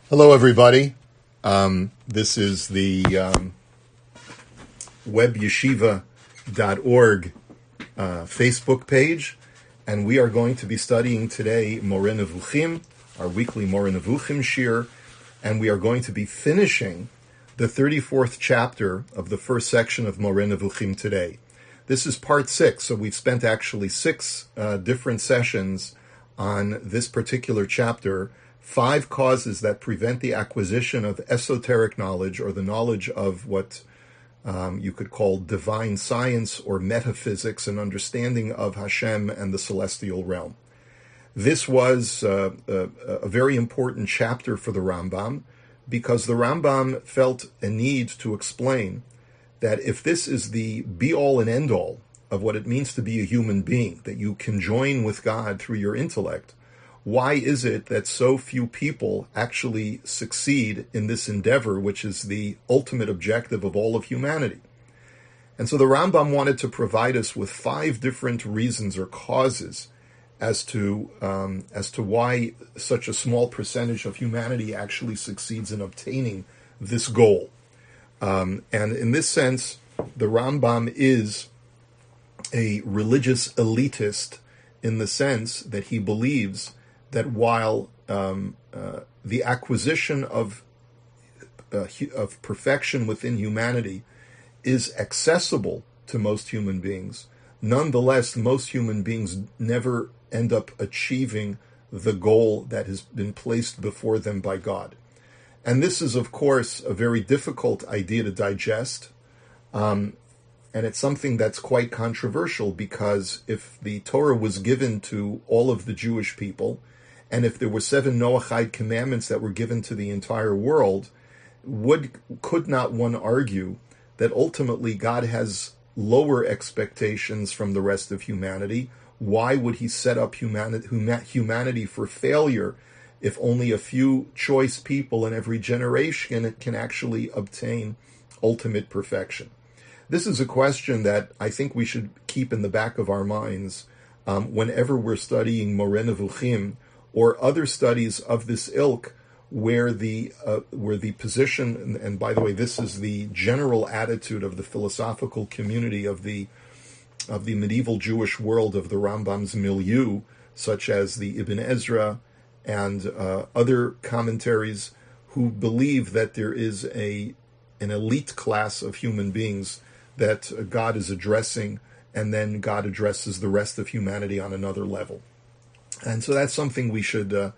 Hello, everybody. This is the webyeshiva.org Facebook page, and we are going to be studying today Moreh Nevukhim, our weekly Moreh Nevukhim shir, and we are going to be finishing the 34th chapter of the first section of Moreh Nevukhim today. This is part 6, so we've spent actually 6 different sessions on this particular chapter. 5 causes that prevent the acquisition of esoteric knowledge, or the knowledge of what you could call divine science or metaphysics, and understanding of Hashem and the celestial realm. This was a very important chapter for the Rambam, because the Rambam felt a need to explain that if this is the be-all and end-all of what it means to be a human being, that you can join with God through your intellect, why is it that so few people actually succeed in this endeavor, which is the ultimate objective of all of humanity? And so the Rambam wanted to provide us with 5 different reasons or causes as to why such a small percentage of humanity actually succeeds in obtaining this goal. And in this sense, the Rambam is a religious elitist in the sense that he believes that while the acquisition of perfection within humanity is accessible to most human beings, nonetheless, most human beings never end up achieving the goal that has been placed before them by God. And this is, of course, a very difficult idea to digest, and it's something that's quite controversial, because if the Torah was given to all of the Jewish people, and if there were 7 Noahide commandments that were given to the entire world, could not one argue that ultimately God has lower expectations from the rest of humanity? Why would he set up humanity for failure if only a few choice people in every generation can actually obtain ultimate perfection? This is a question that I think we should keep in the back of our minds whenever we're studying Moreh Nevukhim, or other studies of this ilk, where the position, and by the way, this is the general attitude of the philosophical community of the medieval Jewish world, of the Rambam's milieu, such as the Ibn Ezra and other commentaries, who believe that there is an elite class of human beings that God is addressing, and then God addresses the rest of humanity on another level. And so that's something we should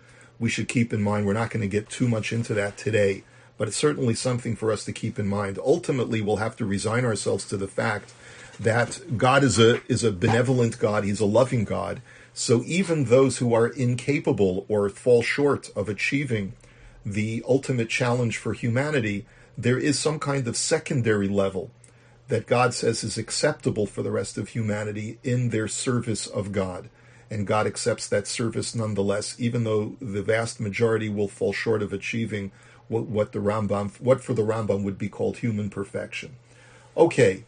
keep in mind. We're not going to get too much into that today, but it's certainly something for us to keep in mind. Ultimately, we'll have to resign ourselves to the fact that God is a benevolent God. He's a loving God. So even those who are incapable or fall short of achieving the ultimate challenge for humanity, there is some kind of secondary level that God says is acceptable for the rest of humanity in their service of God. And God accepts that service nonetheless, even though the vast majority will fall short of achieving what for the Rambam would be called human perfection. Okay,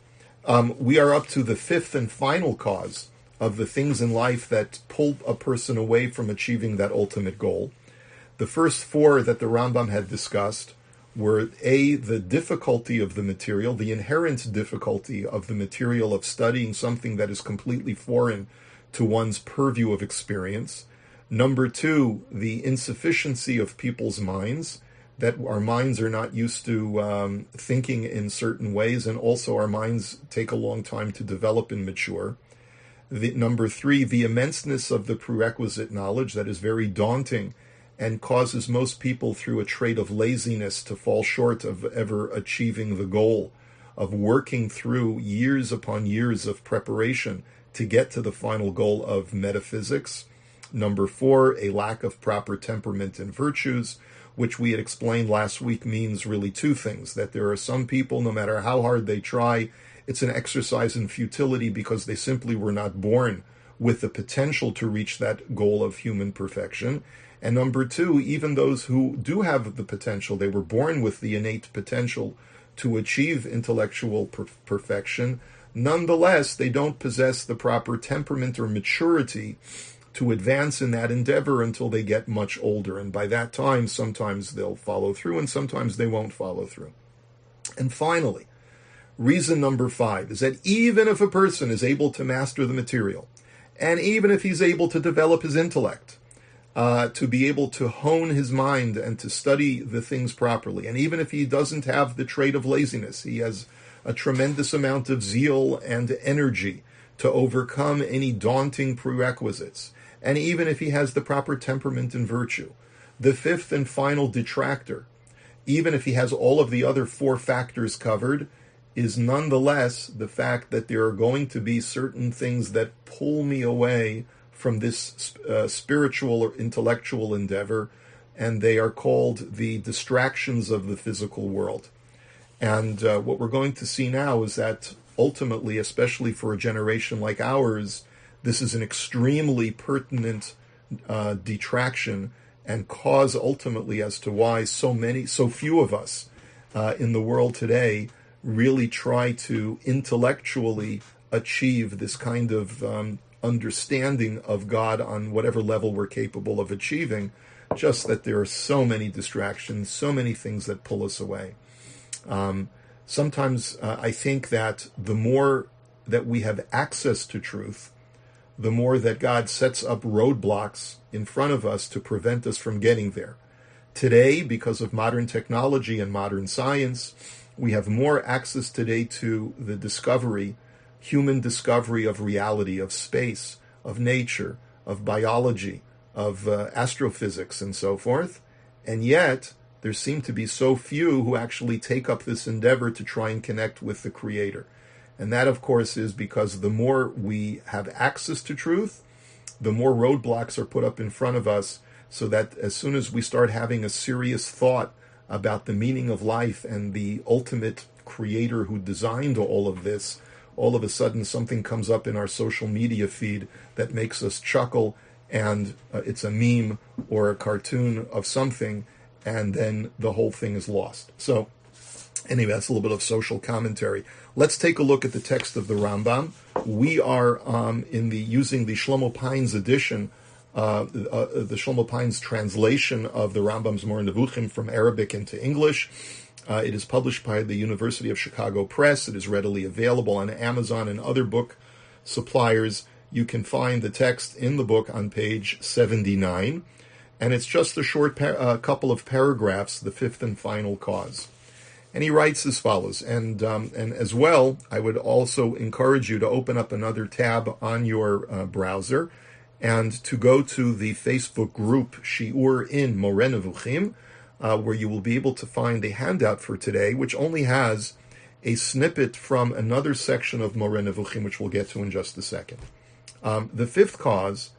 we are up to the 5th and final cause of the things in life that pull a person away from achieving that ultimate goal. The first 4 that the Rambam had discussed were the difficulty of the material, the inherent difficulty of the material of studying something that is completely foreign to one's purview of experience. Number 2, the insufficiency of people's minds, that our minds are not used to thinking in certain ways, and also our minds take a long time to develop and mature. Number 3, the immenseness of the prerequisite knowledge that is very daunting and causes most people, through a trait of laziness, to fall short of ever achieving the goal of working through years upon years of preparation to get to the final goal of metaphysics. Number 4, a lack of proper temperament and virtues, which we had explained last week means really 2 things. That there are some people, no matter how hard they try, it's an exercise in futility, because they simply were not born with the potential to reach that goal of human perfection. And number 2, even those who do have the potential, they were born with the innate potential to achieve intellectual perfection, nonetheless, they don't possess the proper temperament or maturity to advance in that endeavor until they get much older. And by that time, sometimes they'll follow through and sometimes they won't follow through. And finally, reason number 5 is that even if a person is able to master the material, and even if he's able to develop his intellect, to be able to hone his mind and to study the things properly, and even if he doesn't have the trait of laziness, he has a tremendous amount of zeal and energy to overcome any daunting prerequisites, and even if he has the proper temperament and virtue, the fifth and final detractor, even if he has all of the other 4 factors covered, is nonetheless the fact that there are going to be certain things that pull me away from this spiritual or intellectual endeavor, and they are called the distractions of the physical world. And what we're going to see now is that ultimately, especially for a generation like ours, this is an extremely pertinent detraction and cause ultimately as to why so few of us in the world today really try to intellectually achieve this kind of understanding of God on whatever level we're capable of achieving, just that there are so many distractions, so many things that pull us away. Sometimes I think that the more that we have access to truth, the more that God sets up roadblocks in front of us to prevent us from getting there. Today, because of modern technology and modern science, we have more access today to the human discovery of reality, of space, of nature, of biology, of astrophysics, and so forth. And yet, there seem to be so few who actually take up this endeavor to try and connect with the Creator. And that, of course, is because the more we have access to truth, the more roadblocks are put up in front of us, so that as soon as we start having a serious thought about the meaning of life and the ultimate Creator who designed all of this, all of a sudden something comes up in our social media feed that makes us chuckle, and it's a meme or a cartoon of something, and then the whole thing is lost. So anyway, that's a little bit of social commentary. Let's take a look at the text of the Rambam. We are using the Shlomo Pines edition, the Shlomo Pines translation of the Rambam's Moreh Nevukhim from Arabic into English. It is published by the University of Chicago Press. It is readily available on Amazon and other book suppliers. You can find the text in the book on page 79, and it's just a short couple of paragraphs, the fifth and final cause. And he writes as follows, and as well, I would also encourage you to open up another tab on your browser and to go to the Facebook group Shiur in Moreh Nevukhim, where you will be able to find a handout for today, which only has a snippet from another section of Moreh Nevukhim, which we'll get to in just a second. The fifth cause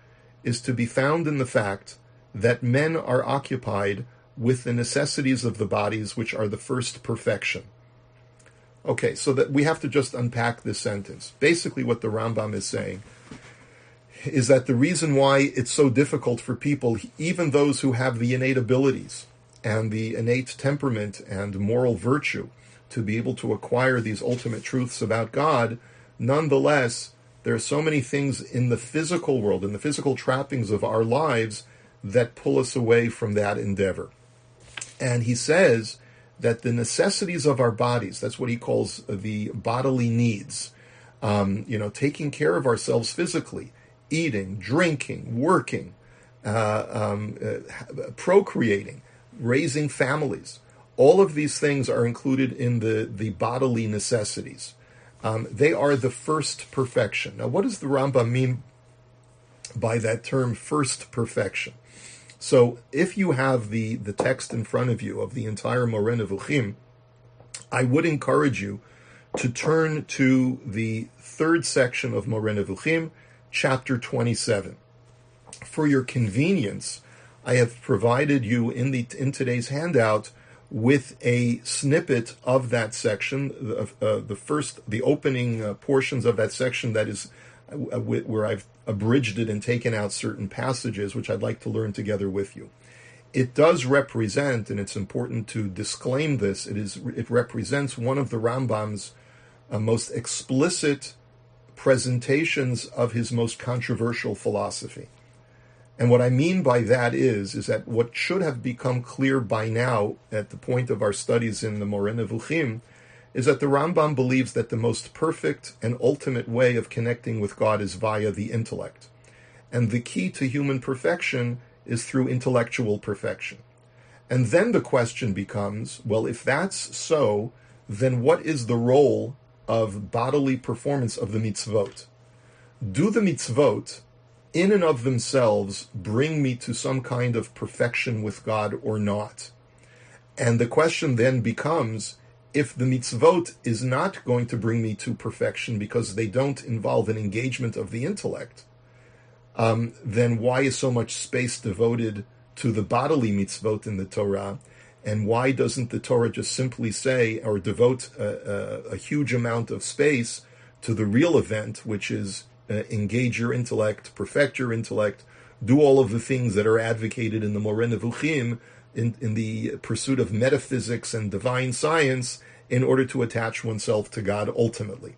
is to be found in the fact that men are occupied with the necessities of the bodies, which are the first perfection. Okay, so that we have to just unpack this sentence. Basically what the Rambam is saying is that the reason why it's so difficult for people, even those who have the innate abilities and the innate temperament and moral virtue, to be able to acquire these ultimate truths about God, nonetheless, there are so many things in the physical world, in the physical trappings of our lives, that pull us away from that endeavor. And he says that the necessities of our bodies, that's what he calls the bodily needs, taking care of ourselves physically, eating, drinking, working, procreating, raising families, all of these things are included in the bodily necessities. They are the first perfection. Now, what does the Rambam mean by that term, first perfection? So, if you have the text in front of you of the entire Moreh Nevukhim, I would encourage you to turn to the third section of Moreh Nevukhim, chapter 27. For your convenience, I have provided you in today's handout with a snippet of that section, the opening portions of that section that is where I've abridged it and taken out certain passages, which I'd like to learn together with you. It does represent, and it's important to disclaim this, it represents one of the Rambam's most explicit presentations of his most controversial philosophy. And what I mean by that is that what should have become clear by now at the point of our studies in the Moreh Nevukhim is that the Rambam believes that the most perfect and ultimate way of connecting with God is via the intellect. And the key to human perfection is through intellectual perfection. And then the question becomes, well, if that's so, then what is the role of bodily performance of the mitzvot? Do the mitzvot, in and of themselves, bring me to some kind of perfection with God or not? And the question then becomes, if the mitzvot is not going to bring me to perfection because they don't involve an engagement of the intellect, then why is so much space devoted to the bodily mitzvot in the Torah? And why doesn't the Torah just simply say or devote a huge amount of space to the real event, which is engage your intellect, perfect your intellect, do all of the things that are advocated in the Moreh Nevukhim in the pursuit of metaphysics and divine science in order to attach oneself to God ultimately?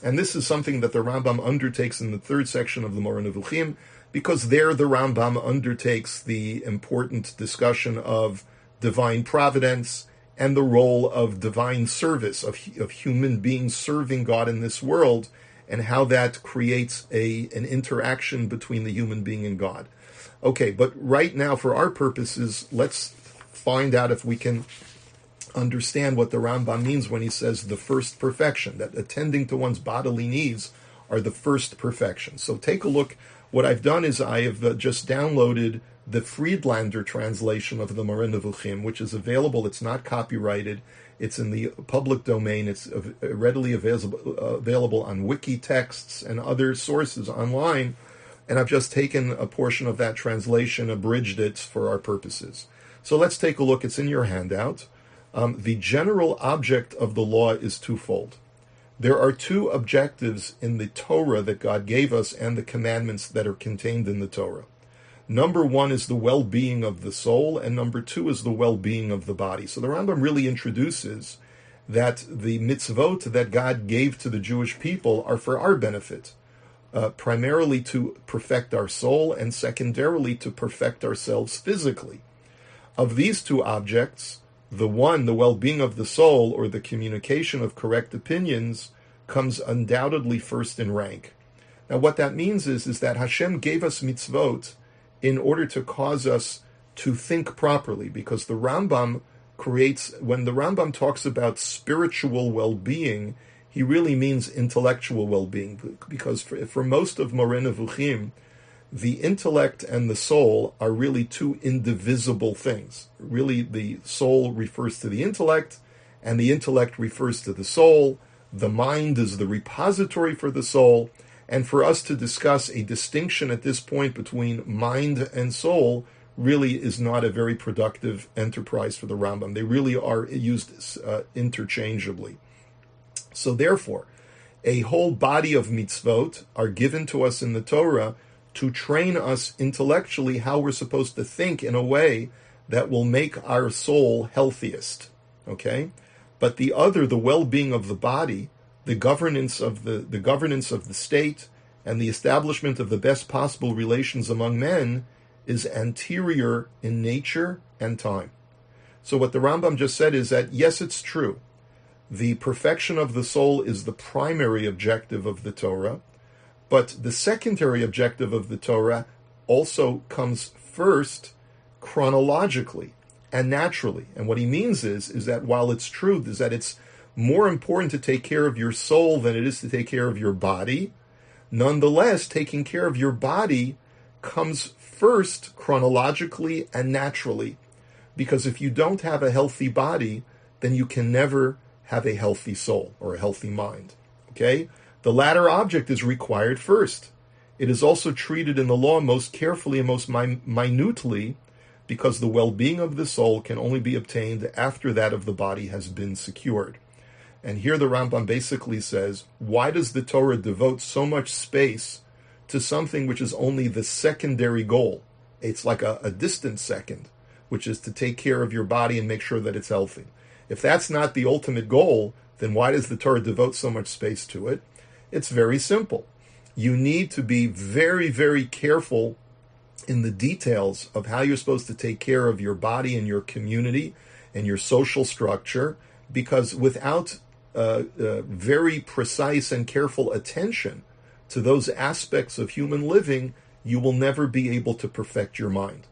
And this is something that the Rambam undertakes in the third section of the Moreh Nevukhim, because there the Rambam undertakes the important discussion of divine providence and the role of divine service, of human beings serving God in this world, and how that creates an interaction between the human being and God. Okay, but right now, for our purposes, let's find out if we can understand what the Rambam means when he says the first perfection, that attending to one's bodily needs are the first perfection. So take a look. What I've done is I have just downloaded the Friedlander translation of the Moreh Nevukhim, which is available. It's not copyrighted. It's in the public domain. It's readily available on wiki texts and other sources online. And I've just taken a portion of that translation, abridged it for our purposes. So let's take a look. It's in your handout. The general object of the law is twofold. There are two objectives in the Torah that God gave us and the commandments that are contained in the Torah. Number one is the well-being of the soul, and number two is the well-being of the body. So the Rambam really introduces that the mitzvot that God gave to the Jewish people are for our benefit, primarily to perfect our soul and secondarily to perfect ourselves physically. Of these two objects, the one, the well-being of the soul, or the communication of correct opinions, comes undoubtedly first in rank. Now what that means is that Hashem gave us mitzvot in order to cause us to think properly, because the Rambam when the Rambam talks about spiritual well-being, he really means intellectual well-being, because for most of Moreh Nevukhim, the intellect and the soul are really two indivisible things. Really, the soul refers to the intellect, and the intellect refers to the soul. The mind is the repository for the soul. And for us to discuss a distinction at this point between mind and soul really is not a very productive enterprise for the Rambam. They really are used interchangeably. So therefore, a whole body of mitzvot are given to us in the Torah to train us intellectually how we're supposed to think in a way that will make our soul healthiest. Okay? But the other, the well-being of the body, the governance of the state, and the establishment of the best possible relations among men is anterior in nature and time. So what the Rambam just said is that, yes, it's true. The perfection of the soul is the primary objective of the Torah, but the secondary objective of the Torah also comes first chronologically and naturally. And what he means is that while it's true is that it's more important to take care of your soul than it is to take care of your body, nonetheless, taking care of your body comes first chronologically and naturally. Because if you don't have a healthy body, then you can never have a healthy soul or a healthy mind. Okay? The latter object is required first. It is also treated in the law most carefully and most minutely, because the well-being of the soul can only be obtained after that of the body has been secured. And here the Rambam basically says, why does the Torah devote so much space to something which is only the secondary goal? It's like a distant second, which is to take care of your body and make sure that it's healthy. If that's not the ultimate goal, then why does the Torah devote so much space to it? It's very simple. You need to be very, very careful in the details of how you're supposed to take care of your body and your community and your social structure, because without very precise and careful attention to those aspects of human living, you will never be able to perfect your mind.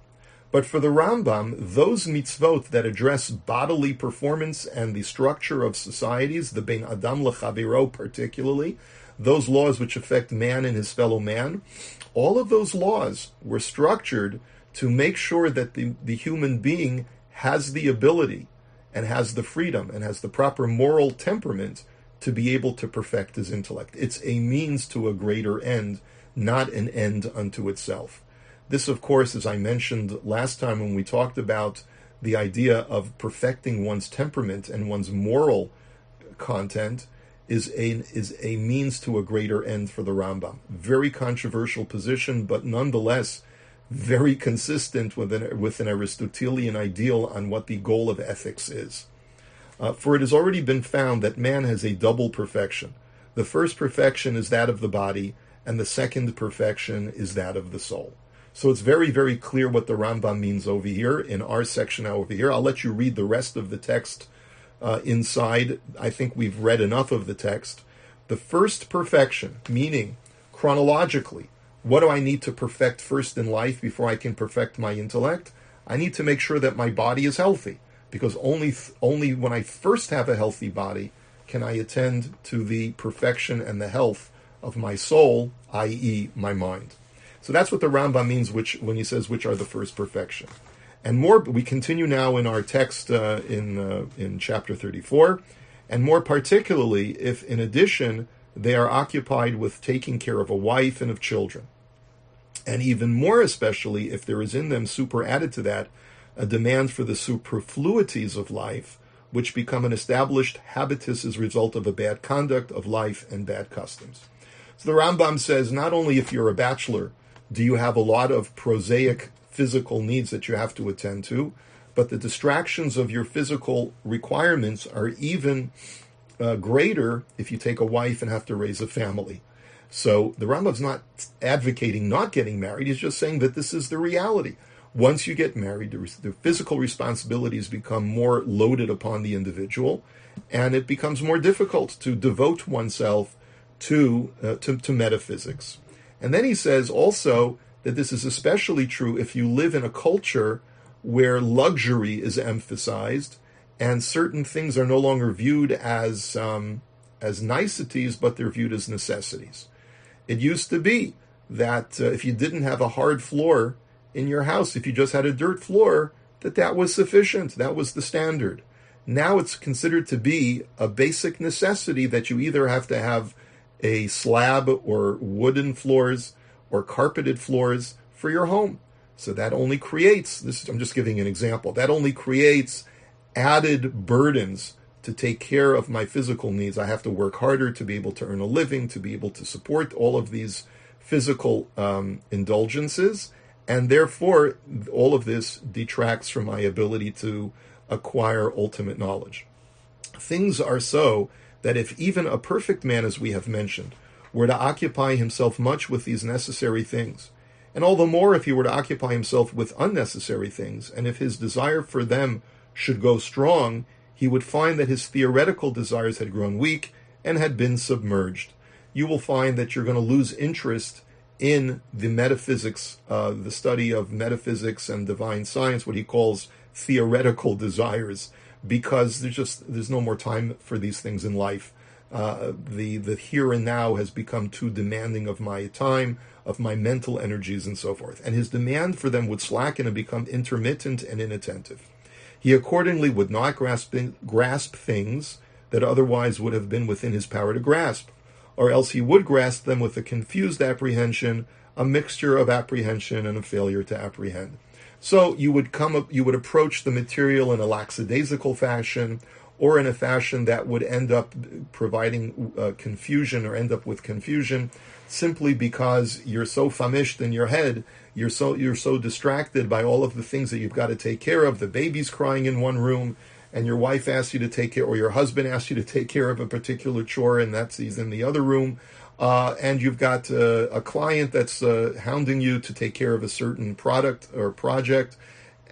But for the Rambam, those mitzvot that address bodily performance and the structure of societies, the Ben Adam Lechaviro particularly, those laws which affect man and his fellow man, all of those laws were structured to make sure that the human being has the ability and has the freedom and has the proper moral temperament to be able to perfect his intellect. It's a means to a greater end, not an end unto itself. This, of course, as I mentioned last time when we talked about the idea of perfecting one's temperament and one's moral content, is a means to a greater end for the Rambam. Very controversial position, but nonetheless very consistent with an Aristotelian ideal on what the goal of ethics is. For it has already been found that man has a double perfection. The first perfection is that of the body, and the second perfection is that of the soul. So it's very, very clear what the Rambam means over here, in our section over here. I'll let you read the rest of the text inside. I think we've read enough of the text. The first perfection, meaning chronologically, what do I need to perfect first in life before I can perfect my intellect? I need to make sure that my body is healthy, because only when I first have a healthy body can I attend to the perfection and the health of my soul, i.e. my mind. So that's what the Rambam means when he says which are the first perfection. And more, we continue now in our text in chapter 34, and more particularly if in addition they are occupied with taking care of a wife and of children. And even more especially if there is in them superadded to that a demand for the superfluities of life, which become an established habitus as a result of a bad conduct of life and bad customs. So the Rambam says not only if you're a bachelor do you have a lot of prosaic physical needs that you have to attend to, but the distractions of your physical requirements are even greater if you take a wife and have to raise a family. So the Rambam's not advocating not getting married, he's just saying that this is the reality. Once you get married, the physical responsibilities become more loaded upon the individual, and it becomes more difficult to devote oneself to metaphysics. And then he says also that this is especially true if you live in a culture where luxury is emphasized and certain things are no longer viewed as niceties, but they're viewed as necessities. It used to be that if you didn't have a hard floor in your house, if you just had a dirt floor, that was sufficient. That was the standard. Now it's considered to be a basic necessity that you either have to have a slab or wooden floors or carpeted floors for your home. So that only creates, I'm just giving an example, that only creates added burdens to take care of my physical needs. I have to work harder to be able to earn a living, to be able to support all of these physical indulgences, and therefore all of this detracts from my ability to acquire ultimate knowledge. Things are so that if even a perfect man, as we have mentioned, were to occupy himself much with these necessary things, and all the more if he were to occupy himself with unnecessary things, and if his desire for them should go strong, he would find that his theoretical desires had grown weak and had been submerged. You will find that you're going to lose interest in the metaphysics, the study of metaphysics and divine science, what he calls theoretical desires, because there's no more time for these things in life. The here and now has become too demanding of my time, of my mental energies, and so forth. And his demand for them would slacken and become intermittent and inattentive. He accordingly would not grasp things that otherwise would have been within his power to grasp, or else he would grasp them with a confused apprehension, a mixture of apprehension and a failure to apprehend. So you would approach the material in a lackadaisical fashion, or in a fashion that would end up providing confusion, or end up with confusion, simply because you're so famished in your head, you're so distracted by all of the things that you've got to take care of. The baby's crying in one room, and your wife asks you to take care, or your husband asks you to take care of a particular chore, and he's in the other room, and you've got a client that's hounding you to take care of a certain product or project,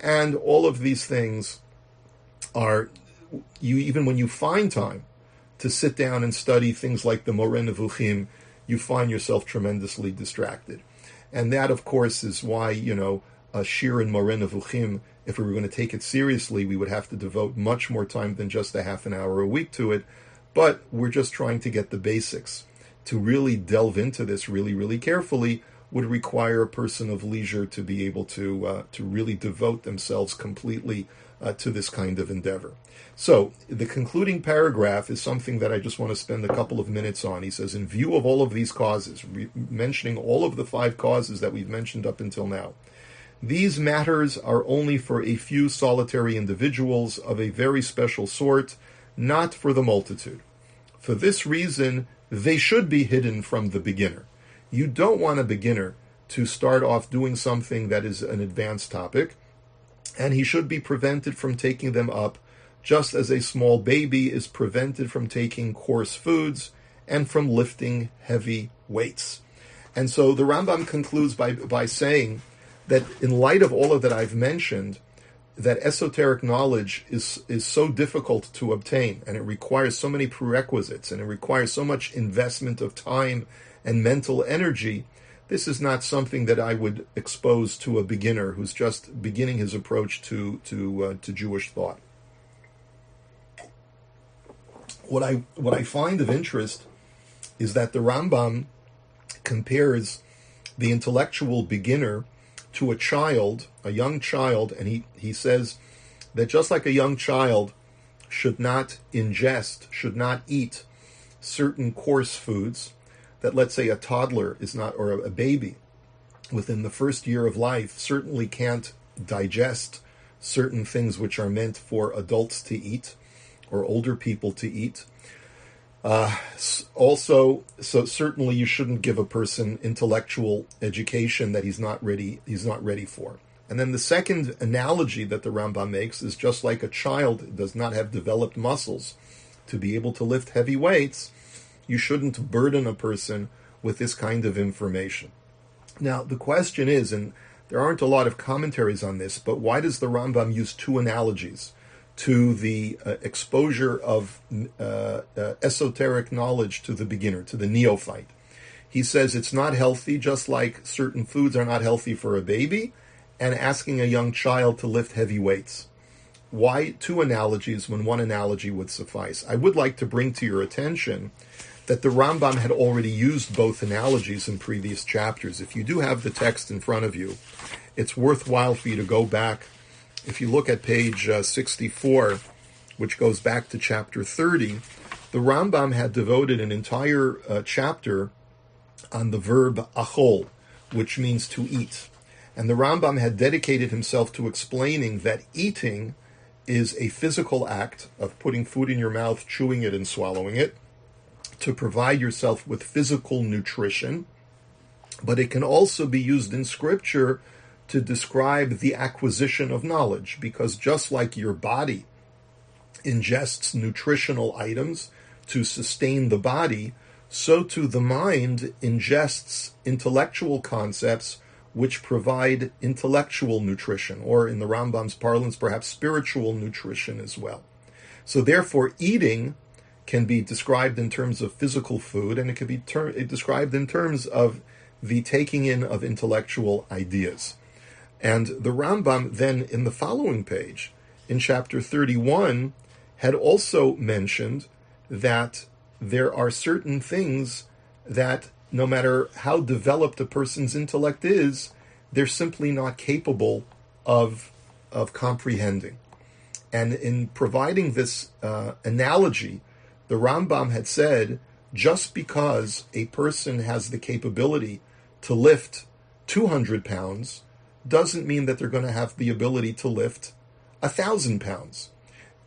and all of these things are, you even when you find time to sit down and study things like the Moreh Nevukhim, you find yourself tremendously distracted. And that, of course, is why, a shir in Moreh Nevukhim, if we were going to take it seriously, we would have to devote much more time than just a half an hour a week to it. But we're just trying to get the basics. To really delve into this really, really carefully would require a person of leisure to be able to really devote themselves completely to this kind of endeavor. So the concluding paragraph is something that I just want to spend a couple of minutes on. He says, in view of all of these causes, mentioning all of the 5 causes that we've mentioned up until now, these matters are only for a few solitary individuals of a very special sort, not for the multitude. For this reason, they should be hidden from the beginner. You don't want a beginner to start off doing something that is an advanced topic, and he should be prevented from taking them up, just as a small baby is prevented from taking coarse foods and from lifting heavy weights. And so the Rambam concludes by saying that in light of all of that I've mentioned, that esoteric knowledge is so difficult to obtain, and it requires so many prerequisites, and it requires so much investment of time and mental energy. This is not something that I would expose to a beginner who's just beginning his approach to Jewish thought. What I find of interest is that the Rambam compares the intellectual beginner to a child, a young child, and he says that just like a young child should not ingest, should not eat certain coarse foods, that let's say a toddler is not, or a baby within the first year of life certainly can't digest certain things which are meant for adults to eat or older people to eat. Also, so certainly you shouldn't give a person intellectual education that he's not ready for. And then the second analogy that the Rambam makes is just like a child does not have developed muscles to be able to lift heavy weights, you shouldn't burden a person with this kind of information. Now, the question is, and there aren't a lot of commentaries on this, but why does the Rambam use 2 analogies to the exposure of esoteric knowledge to the beginner, to the neophyte? He says it's not healthy, just like certain foods are not healthy for a baby, and asking a young child to lift heavy weights. Why 2 analogies when 1 analogy would suffice? I would like to bring to your attention that the Rambam had already used both analogies in previous chapters. If you do have the text in front of you, it's worthwhile for you to go back. If you look at page 64, which goes back to chapter 30, the Rambam had devoted an entire chapter on the verb achol, which means to eat. And the Rambam had dedicated himself to explaining that eating is a physical act of putting food in your mouth, chewing it, and swallowing it, to provide yourself with physical nutrition. But it can also be used in Scripture to describe the acquisition of knowledge, because just like your body ingests nutritional items to sustain the body, so too the mind ingests intellectual concepts which provide intellectual nutrition, or in the Rambam's parlance, perhaps spiritual nutrition as well. So therefore, eating can be described in terms of physical food, and it can be described in terms of the taking in of intellectual ideas. And the Rambam then, in the following page, in chapter 31, had also mentioned that there are certain things that, no matter how developed a person's intellect is, they're simply not capable of comprehending. And in providing this analogy, the Rambam had said, just because a person has the capability to lift 200 pounds doesn't mean that they're going to have the ability to lift 1,000 pounds.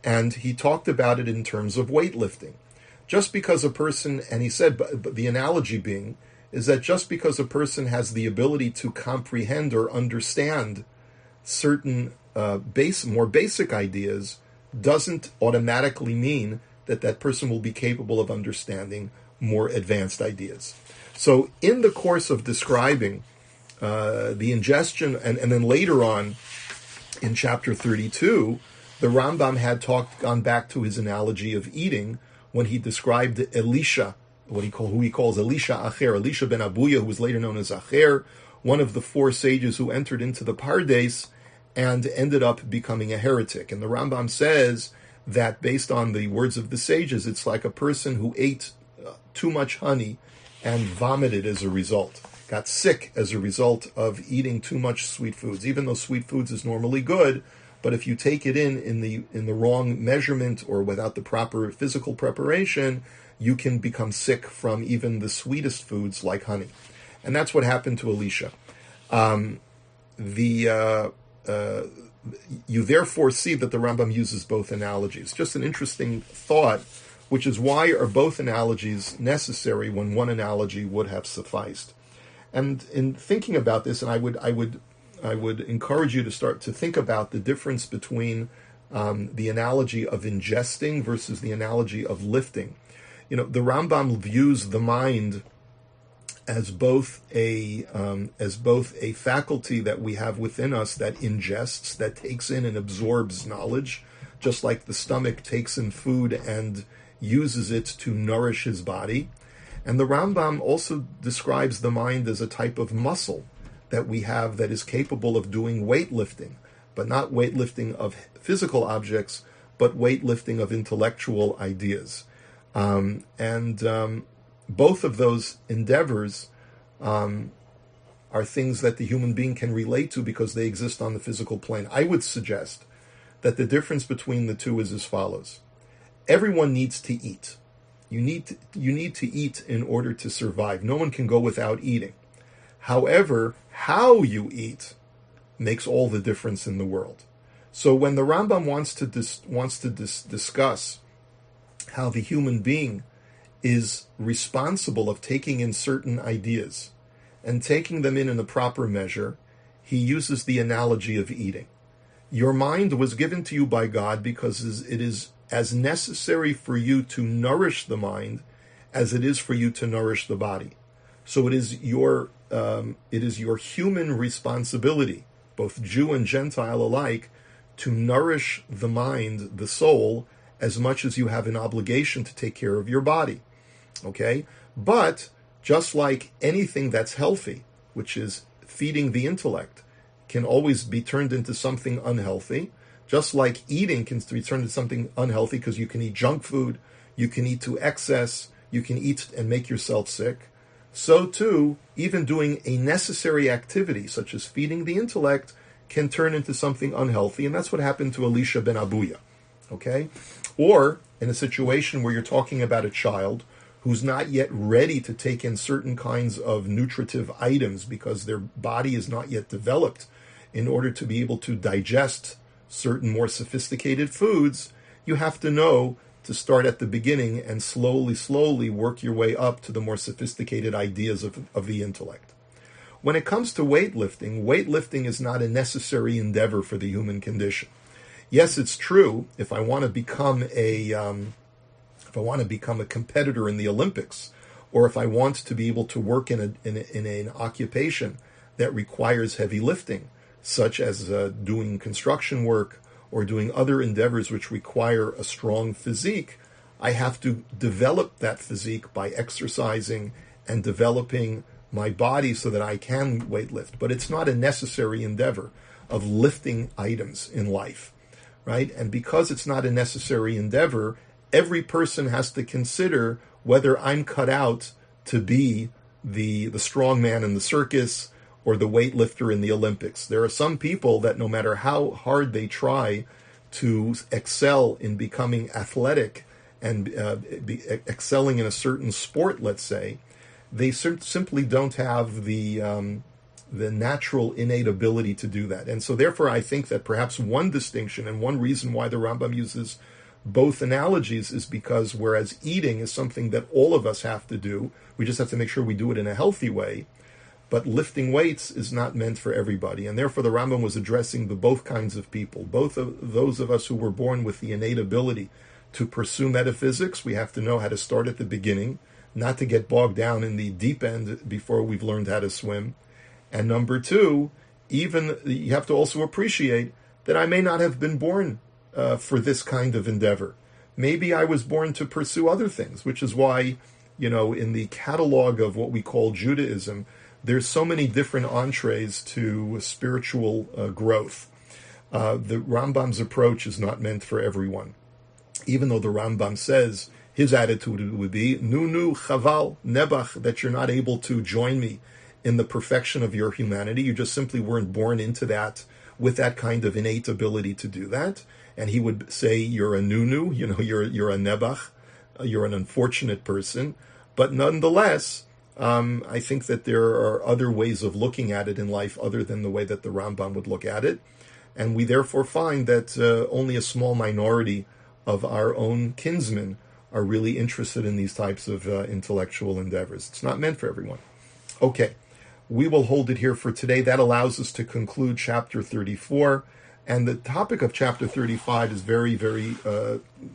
And he talked about it in terms of weightlifting. Just because a person, and he said, but the analogy being, is that just because a person has the ability to comprehend or understand certain more basic ideas doesn't automatically mean that that person will be capable of understanding more advanced ideas. So in the course of describing the ingestion, and then later on in chapter 32, the Rambam had gone back to his analogy of eating when he described Elisha, who he calls Elisha Acher, Elisha ben Abuya, who was later known as Acher, one of the 4 sages who entered into the Pardes and ended up becoming a heretic. And the Rambam says that based on the words of the sages, it's like a person who ate too much honey and vomited as a result, got sick as a result of eating too much sweet foods. Even though sweet foods is normally good, but if you take it in the wrong measurement or without the proper physical preparation, you can become sick from even the sweetest foods like honey. And that's what happened to Elisha. You therefore see that the Rambam uses both analogies. Just an interesting thought, which is why are both analogies necessary when one analogy would have sufficed? And in thinking about this, and I would encourage you to start to think about the difference between the analogy of ingesting versus the analogy of lifting. The Rambam views the mind as both a faculty that we have within us that ingests, that takes in and absorbs knowledge, just like the stomach takes in food and uses it to nourish his body. And the Rambam also describes the mind as a type of muscle that we have that is capable of doing weightlifting, but not weightlifting of physical objects, but weightlifting of intellectual ideas. Both of those endeavors are things that the human being can relate to because they exist on the physical plane. I would suggest that the difference between the two is as follows. Everyone needs to eat. You need to eat in order to survive. No one can go without eating. However, how you eat makes all the difference in the world. So when the Rambam wants to discuss how the human being is responsible of taking in certain ideas and taking them in the proper measure, he uses the analogy of eating. Your mind was given to you by God because it is as necessary for you to nourish the mind as it is for you to nourish the body. So it is your human responsibility, both Jew and Gentile alike, to nourish the mind, the soul, as much as you have an obligation to take care of your body. Okay? But just like anything that's healthy, which is feeding the intellect, can always be turned into something unhealthy, just like eating can be turned into something unhealthy because you can eat junk food, you can eat to excess, you can eat and make yourself sick, so too, even doing a necessary activity such as feeding the intellect can turn into something unhealthy, and that's what happened to Elisha ben Abuya. Okay? Or in a situation where you're talking about a child who's not yet ready to take in certain kinds of nutritive items because their body is not yet developed in order to be able to digest certain more sophisticated foods, you have to know to start at the beginning and slowly work your way up to the more sophisticated ideas of the intellect. When it comes to weightlifting is not a necessary endeavor for the human condition. Yes, it's true. If I want to become a competitor in the Olympics, or if I want to be able to work in an occupation that requires heavy lifting, such as doing construction work or doing other endeavors which require a strong physique, I have to develop that physique by exercising and developing my body so that I can weightlift. But it's not a necessary endeavor of lifting items in life, right? And because it's not a necessary endeavor, every person has to consider whether I'm cut out to be the strong man in the circus or the weightlifter in the Olympics. There are some people that no matter how hard they try to excel in becoming athletic and excelling in a certain sport, let's say, they simply don't have the natural innate ability to do that. And so therefore I think that perhaps one distinction and one reason why the Rambam uses both analogies is because whereas eating is something that all of us have to do, we just have to make sure we do it in a healthy way, but lifting weights is not meant for everybody. And therefore the Rambam was addressing the both kinds of people, both of those of us who were born with the innate ability to pursue metaphysics. We have to know how to start at the beginning, not to get bogged down in the deep end before we've learned how to swim. And number two, even you have to also appreciate that I may not have been born for this kind of endeavor. Maybe I was born to pursue other things, which is why, in the catalog of what we call Judaism, there's so many different entrees to spiritual growth. The Rambam's approach is not meant for everyone. Even though the Rambam says his attitude would be, Nunu chaval nebach, that you're not able to join me in the perfection of your humanity. You just simply weren't born into that with that kind of innate ability to do that. And he would say you're a nunu, you're a nebach, you're an unfortunate person. But nonetheless, I think that there are other ways of looking at it in life other than the way that the Rambam would look at it. And we therefore find that only a small minority of our own kinsmen are really interested in these types of intellectual endeavors. It's not meant for everyone. Okay, we will hold it here for today. That allows us to conclude chapter 34. And the topic of chapter 35 is very, very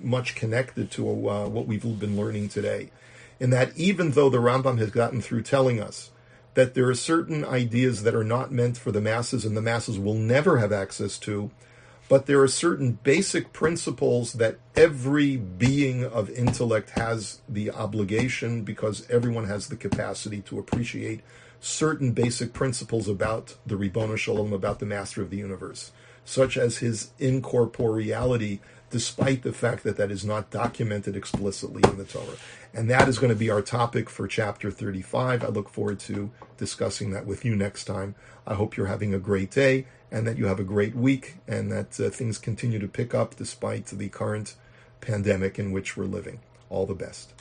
much connected to what we've been learning today. In that even though the Rambam has gotten through telling us that there are certain ideas that are not meant for the masses and the masses will never have access to, but there are certain basic principles that every being of intellect has the obligation, because everyone has the capacity to appreciate certain basic principles about the Ribono Shalom, about the Master of the Universe, such as his incorporeality, despite the fact that that is not documented explicitly in the Torah. And that is going to be our topic for chapter 35. I look forward to discussing that with you next time. I hope you're having a great day and that you have a great week and that things continue to pick up despite the current pandemic in which we're living. All the best.